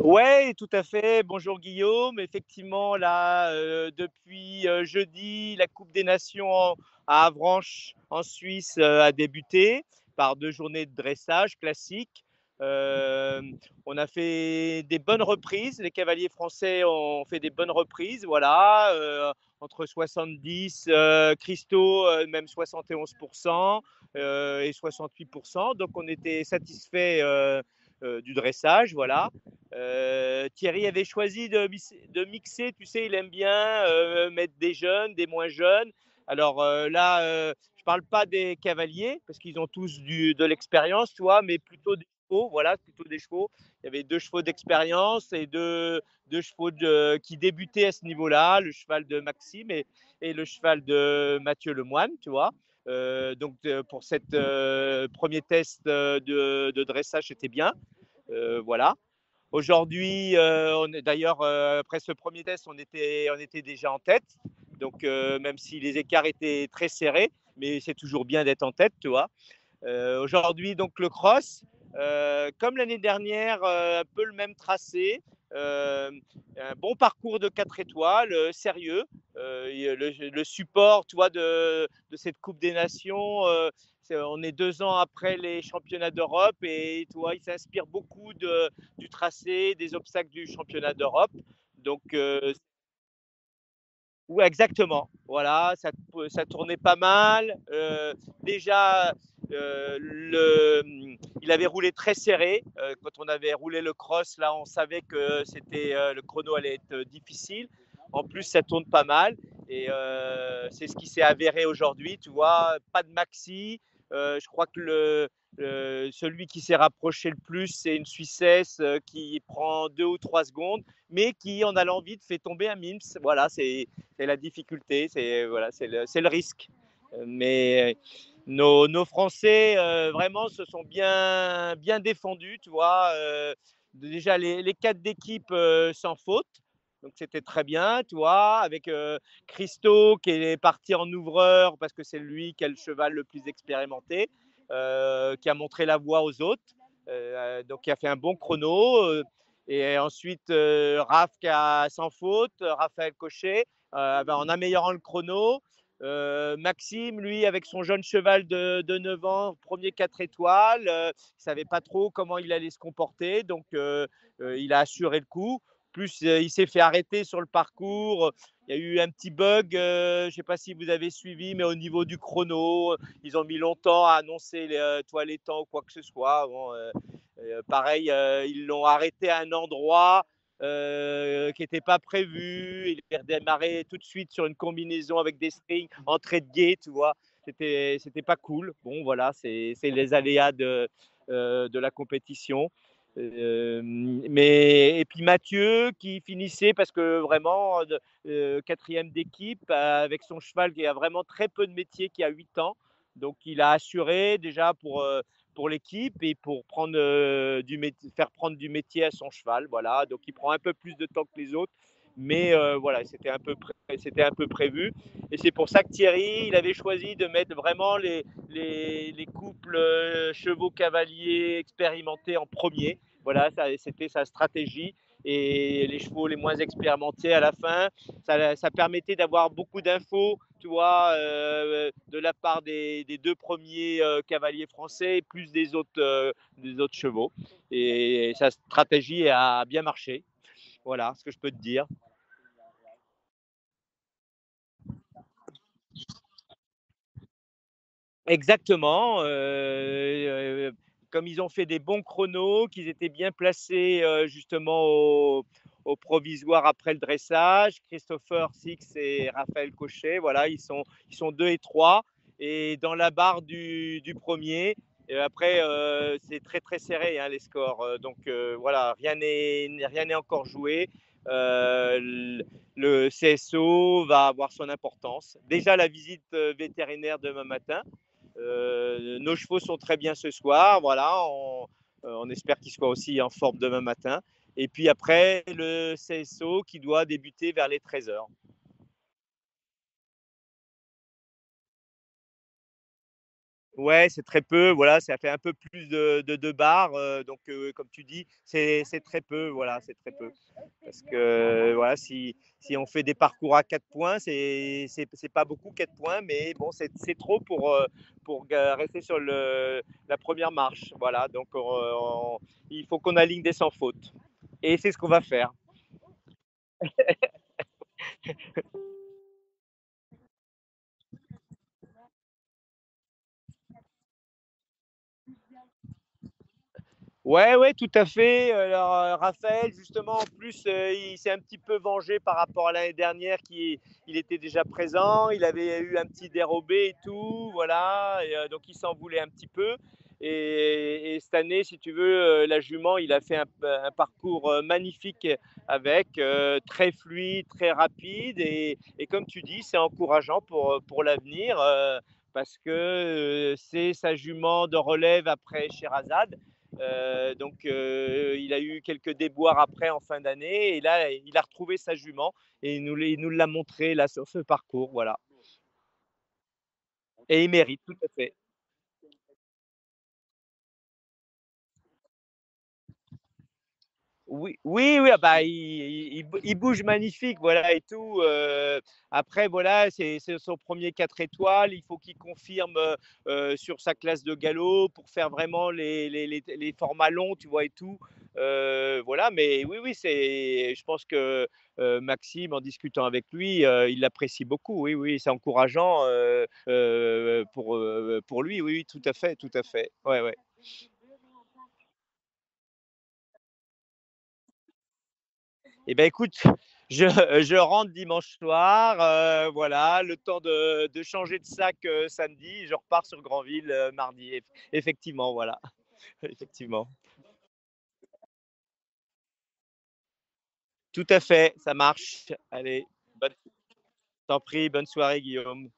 Ouais, tout à fait. Bonjour Guillaume. Effectivement, là, depuis, jeudi, la Coupe des Nations à Avranches, en Suisse, a débuté par 2 journées de dressage classiques. On a fait des bonnes reprises. Les cavaliers français ont fait des bonnes reprises, voilà, entre 70, cristaux, même 71 et 68. Donc on était satisfaits, du dressage, voilà. Thierry avait choisi de mixer, tu sais, il aime bien mettre des jeunes, des moins jeunes. Alors là, je ne parle pas des cavaliers, parce qu'ils ont tous de l'expérience, tu vois, mais plutôt des chevaux, voilà, plutôt des chevaux. Il y avait 2 chevaux d'expérience et deux chevaux qui débutaient à ce niveau-là, le cheval de Maxime et le cheval de Mathieu Lemoine, tu vois. Donc pour cette premier test de dressage, c'était bien. Voilà. Aujourd'hui, d'ailleurs, après ce premier test, on était déjà en tête. Donc, même si les écarts étaient très serrés, mais c'est toujours bien d'être en tête, tu vois. Aujourd'hui, donc le cross, comme l'année dernière, un peu le même tracé, euh, un bon parcours de 4 étoiles, sérieux. Le support, tu vois, de cette Coupe des Nations, on est 2 ans après les championnats d'Europe et tu vois, il s'inspire beaucoup du tracé, des obstacles du championnat d'Europe. Donc, ouais, exactement. Voilà, ça tournait pas mal. Déjà, il avait roulé très serré. Quand on avait roulé le cross, là, on savait que le chrono allait être difficile. En plus, ça tourne pas mal. Et c'est ce qui s'est avéré aujourd'hui. Tu vois, pas de maxi. Je crois que celui qui s'est rapproché le plus, c'est une Suissesse qui prend 2 ou 3 secondes, mais qui, en allant vite, fait tomber un Mims. Voilà, c'est la difficulté, c'est le risque. Mais nos Français, vraiment, se sont bien défendus, tu vois. Déjà, les 4 d'équipe sans faute. Donc, c'était très bien, tu vois, avec Christo qui est parti en ouvreur parce que c'est lui qui a le cheval le plus expérimenté, qui a montré la voie aux autres. Donc, il a fait un bon chrono. Et ensuite, Raph qui a sans faute, Raphaël Cochet, en améliorant le chrono. Maxime, lui, avec son jeune cheval de 9 ans, premier 4 étoiles, il ne savait pas trop comment il allait se comporter, donc il a assuré le coup. Plus, il s'est fait arrêter sur le parcours. Il y a eu un petit bug, je ne sais pas si vous avez suivi, mais au niveau du chrono, ils ont mis longtemps à annoncer les temps ou quoi que ce soit. Bon, pareil, ils l'ont arrêté à un endroit qui n'était pas prévu. Il est redémarré tout de suite sur une combinaison avec des strings, entrée de guet, tu vois. C'était pas cool. Bon, voilà, c'est les aléas de la compétition. Et puis Mathieu qui finissait parce que vraiment quatrième d'équipe avec son cheval qui a vraiment très peu de métier, qui a 8 ans. Donc il a assuré déjà pour l'équipe et pour faire prendre du métier à son cheval. Voilà, donc il prend un peu plus de temps que les autres, mais voilà, c'était un peu prévu. Et c'est pour ça que Thierry, il avait choisi de mettre vraiment les couples chevaux cavaliers expérimentés en premier. Voilà, c'était sa stratégie. Et les chevaux les moins expérimentés à la fin, ça permettait d'avoir beaucoup d'infos, tu vois, de la part des 2 premiers cavaliers français, plus des autres chevaux. Et sa stratégie a bien marché. Voilà ce que je peux te dire. Exactement. Comme ils ont fait des bons chronos, qu'ils étaient bien placés justement au provisoire après le dressage, Christopher Six et Raphaël Cochet, voilà, ils sont 2 et 3. Et dans la barre du premier, et après, c'est très très serré, hein, les scores. Donc voilà, rien n'est encore joué. Le CSO va avoir son importance. Déjà la visite vétérinaire demain matin. Nos chevaux sont très bien ce soir. Voilà, on espère qu'ils soient aussi en forme demain matin. Et puis après, le CSO qui doit débuter vers les 13 heures. Ouais, c'est très peu, voilà, ça fait un peu plus de barres, donc comme tu dis, c'est très peu, voilà, c'est très peu. Parce que voilà, si on fait des parcours à 4 points, c'est pas beaucoup 4 points, mais bon, c'est trop pour rester sur la première marche. Voilà, donc il faut qu'on aligne des sans faute. Et c'est ce qu'on va faire. Ouais, ouais, tout à fait. Alors, Raphaël, justement, en plus, il s'est un petit peu vengé par rapport à l'année dernière, il était déjà présent, il avait eu un petit dérobé et tout, voilà, et, donc il s'en voulait un petit peu. Et cette année, si tu veux, la jument, il a fait un parcours magnifique avec, très fluide, très rapide, et comme tu dis, c'est encourageant pour l'avenir. Parce que c'est sa jument de relève après Sherazade. Donc, il a eu quelques déboires après en fin d'année. Et là, il a retrouvé sa jument et il nous l'a montré là sur ce parcours. Voilà. Et il mérite, tout à fait. Oui, oui, oui, ah bah, il bouge magnifique, voilà et tout. Après, voilà, c'est son premier 4 étoiles. Il faut qu'il confirme sur sa classe de galop pour faire vraiment les formats longs, tu vois et tout. Voilà, mais oui, oui, je pense que Maxime, en discutant avec lui, il l'apprécie beaucoup. Oui, oui, c'est encourageant pour lui. Oui, oui, tout à fait, tout à fait. Ouais, ouais. Eh ben écoute, je, je rentre dimanche soir, voilà, le temps de changer de sac samedi, je repars sur Granville mardi. Effectivement, voilà, effectivement. Tout à fait, ça marche. Allez, bonne, t'en prie, bonne soirée, Guillaume.